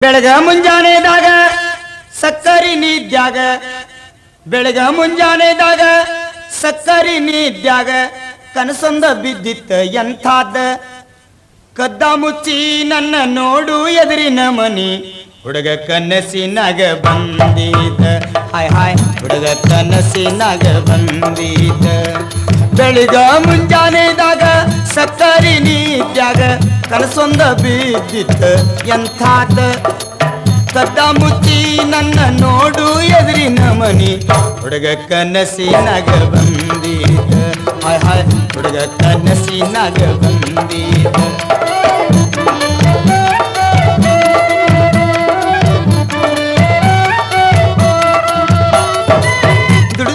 ಬೆಳಗ ಮುಂಜಾನೆದಾಗ ಸಕ್ಕರಿ ನಿದ್ಯಾಗ ಬೆಳಗ ಮುಂಜಾನೆದಾಗ ಸಕ್ಕರಿ ನಿದ್ಯಾಗ ಕನಸೊಂದ ಬಿದ್ದಿತ್ತ ಎಂಥಾದ ಕದ್ದ ಮುಚ್ಚಿ ನನ್ನ ನೋಡು ಎದುರಿನ ಮನಿ ಹುಡುಗ ಕನಸಿನಾಗ ಬಂದೀತ ಹಾಯ್ ಹಾಯ್ ಹುಡುಗ ಕನಸಿನಾಗ ಬಂದೀತ ಬೆಳಗ ಮುಂಜಾನೆದಾಗ ಸಕ್ಕರಿ ನಿದ್ಯಾಗ ಕನಸೊಂದ ಬಿದ್ದಿತ್ತ ಎಂಥಾದ ಕದ್ದ ಮುಚ್ಚಿ ನನ್ನ ನೋಡು ಎದುರಿನ ಮನಿ ಹುಡುಗ ಕನಸಿನಾಗ ಬಂದೀತ ಹಾಯ್ ಹಾಯ್ ಹುಡುಗ ಕನಸಿನಾಗ ಬಂದೀತ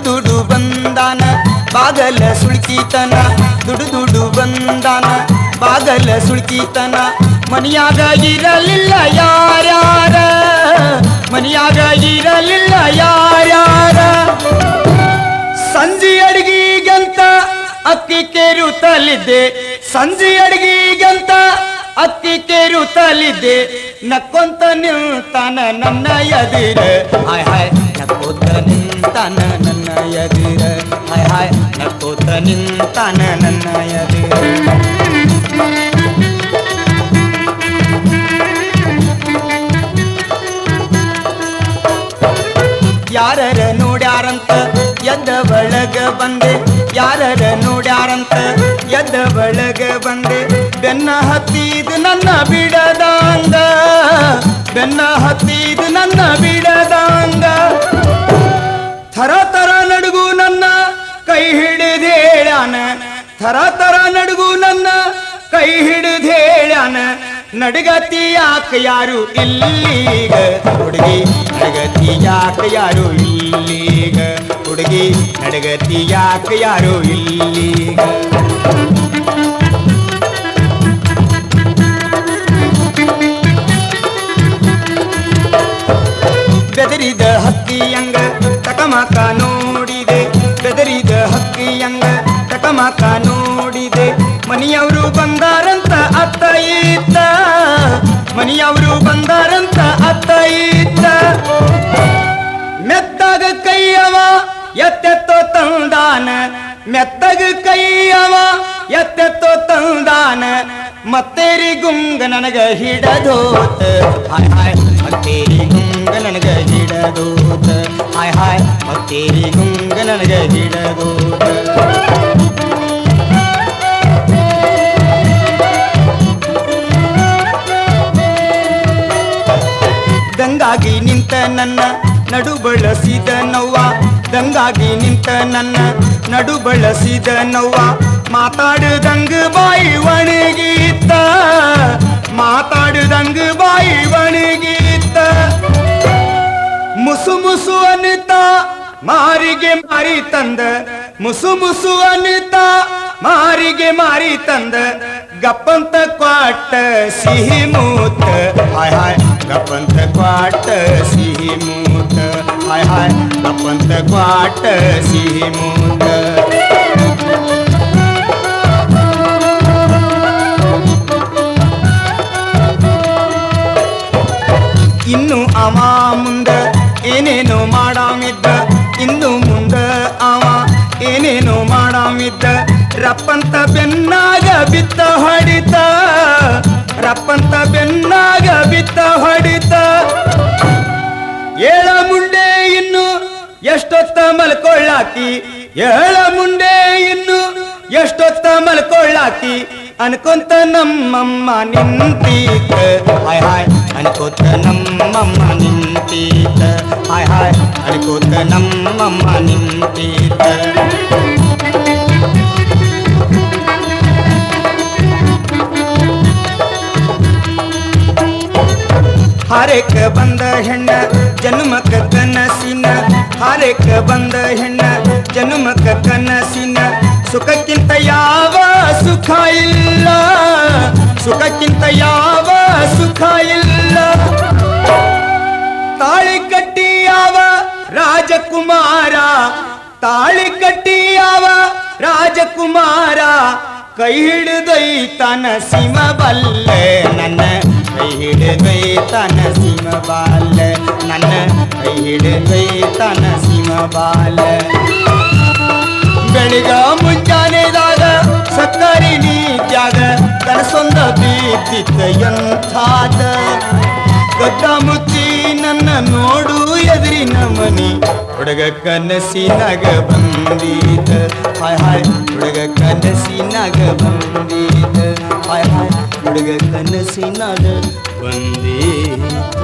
ದುಡು ಬಂದಾನ ಬಾಗಲ ಸುಳ್ಕೀತನ ದುಡು ಬಂದಾನ ಬಾಗಲ ಸುಳ್ಕೀತನ ಮನಿಯಾಗ ಇರಲಿಲ್ಲ ಯಾರ್ಯಾರ ಮನಿಯಾಗ ಇರಲಿಲ್ಲ ಯಾರ್ಯಾರ ಸಂಜೆ ಅಡಿಗೆಗಂತ ಅಕ್ಕಿ ಕೇರುತ್ತಲಿದ್ದೆ ಸಂಜೆ ಅಡಿಗೆಗಂತ ಅಕ್ಕಿ ಕೇರುತ್ತಲಿದ್ದೆ ನಕ್ಕೊಂತ ನಿಲ್ತಾನ ನನ್ನ ಎದಿರ ಹಾಯ್ ಹಾಯ್ ನಕ್ಕೋತ ನಿಂತಾನ ನನ್ನ ಎದಿರ ಹಾಯ್ ಹಾಯ್ ನಕ್ಕೋತ ನಿಂತಾನ ನನ್ನ ಎದಿರ ಯಾರರ ನೋಡ್ಯಾರಂತ ಎದ್ದ ಒಳಗ ಬಂದೆ ಯಾರರ ನೋಡ್ಯಾರಂತ ಎದ್ದ ಒಳಗ ಬಂದೆ ಬೆನ್ನ ಹತ್ತಿದ ನನ್ನ ಬಿಡದಂಗ ಬೆನ್ನ ಹತ್ತಿದ ನನ್ನ ಬಿಡದಂಗ ಥರ ಥರ ನಡುಗು ನನ್ನ ಕೈ ಹಿಡಿದೇಳ್ಯಾನ ಥರ ಥರ ನಡುಗು ನನ್ನ ಕೈ ಹಿಡಿದೇಳ್ಯಾನ ನಡಗತಿ ಯಾಕ ಯಾರು ಇಲ್ಲೀಗ ಹುಡುಗಿ ನಡಗತಿ ಯಾಕ ಯಾರು ಇಲ್ಲೀಗ ಹುಡುಗಿ ನಡಗತಿ ಯಾಕ ಯಾರು ಇಲ್ಲೀಗ ಬೆದರಿದ ಹಕ್ಕಿಯಂಗ ಟಕಮಕ ನೋಡಿದೆ ಬೆದರಿದ ಹಕ್ಕಿಯಂಗ ಟಕಮಕ ನೋಡಿದೆ ಮನಿಯವರು ಬಂದಾರಂತ ಅತ್ತ ಇತ್ತ ಮನಿಯವರು ಬಂದಾರಂತ ಅತ್ತ ಇತ್ತ ಮೆತ್ತಗ ಕೈಯವ ಎತ್ತೆತ್ತೋ ತಂದಾನ ಮೆತ್ತಗ ಕೈಯವ ಎತ್ತೆತ್ತೋ ತಂದಾನ ಮತ್ತೇರಿ ಗುಂಗ ನನಗ ಹಿಡದೋತ ಹಾಯ್ ಹಾಯ್ ಮತ್ತೇರಿ ಗುಂಗ ನನಗ ಹಿಡದೋತ ಹಾಯ್ ಹಾಯ್ ಮತ್ತೇರಿ ಗುಂಗ ನನಗ ಹಿಡದೋತ ದಂಗಾಗಿ ನಿಂತ ನನ್ನ ನಡು ಬಳಸಿದ ನವ್ವ ದಂಗಾಗಿ ನಿಂತ ನನ್ನ ನಡು ಬಳಸಿದ ನವ್ವ ಮಾತಾಡದಂಗ ಬಾಯಿ ಒಣಗೀತ ಮಾತಾಡದಂಗ ಬಾಯಿ ಒಣಗೀತ ಮುಸು ಮುಸು ಅನಿತ ಮಾರಿಗೆ ಮಾರಿ ತಂದ ಮುಸು ಮುಸು ಅನಿತ ಮಾರಿಗೆ ಮಾರಿ ತಂದ ಗಪ್ಪಂತ ಕ್ವಾಟ ಸಿಹಿ ಮೂತ ಹಾಯ್ ಹಾಯ್ ಗಪ್ಪಂತ ಕ್ವಾಟ ಸಿಹಿ ಮೂತ ಹಾಯ್ ಹಾಯ್ ಗಪ್ಪಂತ ಕ್ವಾಟ ಸಿಹಿ ಮೂತ ಇನ್ನು ಅವ ಮುಂದ ಏನೇನು ಮಾಡಾಮಿದ್ದ ಇನ್ನು ಮುಂದ ಅವ ಏನೇನು ಮಾಡಾಮಿದ್ದ ರಪ್ಪಂತ ಬೆನ್ನಾಗ ಬಿತ್ತ ಹೊಡಿತ ರಪ್ಪಂತ ಬೆನ್ನಾಗ ಬಿತ್ತ ಹೊಡಿತ ಏಳ ಮುಂಡೆ ಇನ್ನು ಎಷ್ಟೊತ್ತ ಮಲ್ಕೊಳ್ಳಾಕಿ ಏಳ ಮುಂಡೆ ಇನ್ನು ಎಷ್ಟೊತ್ತ ಮಲ್ಕೊಳ್ಳಾಕಿ ಅನ್ಕೊಂತ ನಮ್ಮಮ್ಮ ನಿಂತೀತ ಹಾಯ್ ಹಾಯ್ ಅನ್ಕೋತ ನಮ್ಮಮ್ಮ ನಿಂತೀತ ಹಾಯ್ ಹಾಯ್ ಅನ್ಕೋತ ನಮ್ಮಮ್ಮ ನಿಂತೀತ ಹಾರೇಕ ಬಂದ ಹೆಣ್ಣ ಜನ್ಮಕ ಕನಸಿನ ಹಾರೇಕ ಬಂದ ಹೆಣ್ಣ ಜನ್ಮಕ ಕನಸಿನ ಸುಖಕ್ಕಿಂತ ಯಾವ ಸುಖ ಇಲ್ಲ ಸುಖಕ್ಕಿಂತ ಯಾವ ಸುಖ ಇಲ್ಲ ತಾಳಿ ಕಟ್ಟಿ ಯಾವ ರಾಜಕುಮಾರ ತಾಳಿ ಕಟ್ಟಿ ಯಾವ ರಾಜಕುಮಾರ ಕೈ ಹಿಡಿದೊಯ್ತಾನ ಸಿಮ ಬಲ್ಲೆ ನನ್ನ ಕೈ ಹಿಡಿದೊಯ್ತಾನ ಸೀಮ ಬಾಲ ನನ್ನ ಕೈ ಹಿಡಿದೊಯ್ತಾನ ಸೀಮ ಬಾಲ ಬೆಳಿಗ ಮುಂಜಾನೆದಾಗ ಸಕ್ಕರಿ ನೀತ್ಯಾಗ ಕನಸೊಂದ ಬೀತಿತ್ತ ಎಂಥಾದ ಗದ್ದ ಮುಚ್ಚಿ ನನ್ನ ನೋಡು ಎದುರಿನ ಮನಿ ಹುಡುಗ ಕನಸಿನಾಗ ಬಂದೀತ ಹಾಯ್ ಹಾಯ್ ಹುಡುಗ ಕನಸಿನಾಗ ಬಂದೀತ ಹಾಯ್ ಹಾಯ್ ಹುಡುಗ ಕನಸಿನಾಗ ಬಂದೀತ